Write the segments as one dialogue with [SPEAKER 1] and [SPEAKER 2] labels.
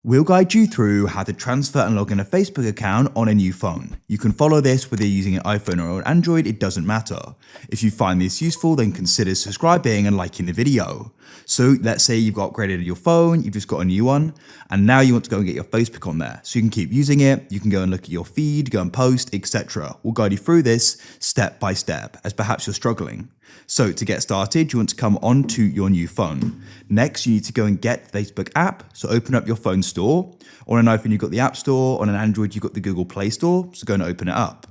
[SPEAKER 1] We'll guide you through how to transfer and log in a Facebook account on a new phone. You can follow this whether you're using an iPhone or an Android, it doesn't matter. If you find this useful, then consider subscribing and liking the video. So let's say you've upgraded your phone, you've just got a new one, and now you want to go and get your Facebook on there. So you can keep using it, you can go and look at your feed, go and post, etc. We'll guide you through this step by step, as perhaps you're struggling. So to get started, you want to come onto your new phone. Next, you need to go and get the Facebook app. So open up your phone store. On an iPhone, you've got the App Store. On an Android, you've got the Google Play Store. So go and open it up.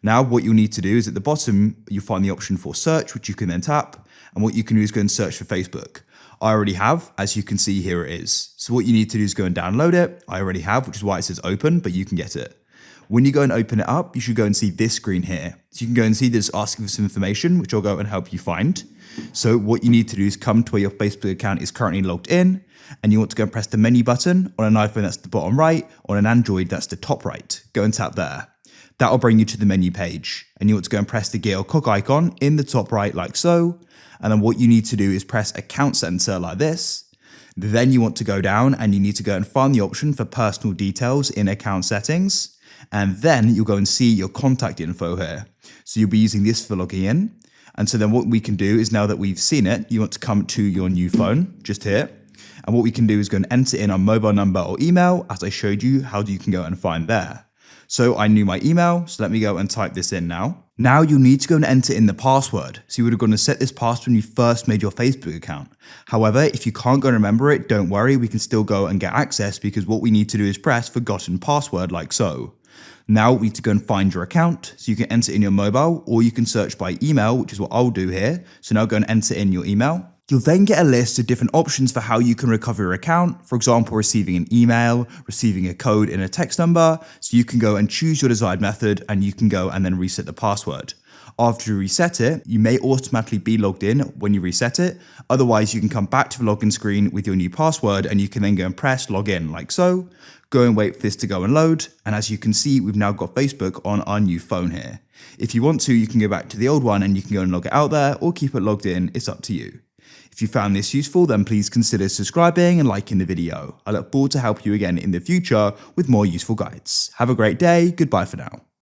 [SPEAKER 1] Now, what you'll need to do is at the bottom, you find the option for search, which you can then tap. And what you can do is go and search for Facebook. I already have, as you can see, here it is. So what you need to do is go and download it. I already have, which is why it says open, but you can get it. When you go and open it up, you should go and see this screen here. So you can go and see this asking for some information, which I'll go and help you find. So what you need to do is come to where your Facebook account is currently logged in, and you want to go and press the menu button. On an iPhone, that's the bottom right. On an Android, that's the top right. Go and tap there. That'll bring you to the menu page. And you want to go and press the gear or cog icon in the top right like so. And then what you need to do is press Account Center like this. Then you want to go down and you need to go and find the option for personal details in account settings. And then you'll go and see your contact info here. So you'll be using this for logging in. And so then what we can do is now that we've seen it, you want to come to your new phone just here. And what we can do is go and enter in our mobile number or email, as I showed you how you can go and find there. So I knew my email, so let me go and type this in now. Now you'll need to go and enter in the password. So you would have gone to set this password when you first made your Facebook account. However, if you can't go and remember it, don't worry, we can still go and get access because what we need to do is press forgotten password like so. Now we need to go and find your account. So you can enter in your mobile or you can search by email, which is what I'll do here. So now go and enter in your email. You'll then get a list of different options for how you can recover your account. For example, receiving an email, receiving a code in a text number. So you can go and choose your desired method and you can go and then reset the password. After you reset it, you may automatically be logged in when you reset it. Otherwise, you can come back to the login screen with your new password and you can then go and press login like so. Go and wait for this to go and load. And as you can see, we've now got Facebook on our new phone here. If you want to, you can go back to the old one and you can go and log it out there or keep it logged in. It's up to you. If you found this useful, then please consider subscribing and liking the video. I look forward to help you again in the future with more useful guides. Have a great day. Goodbye for now.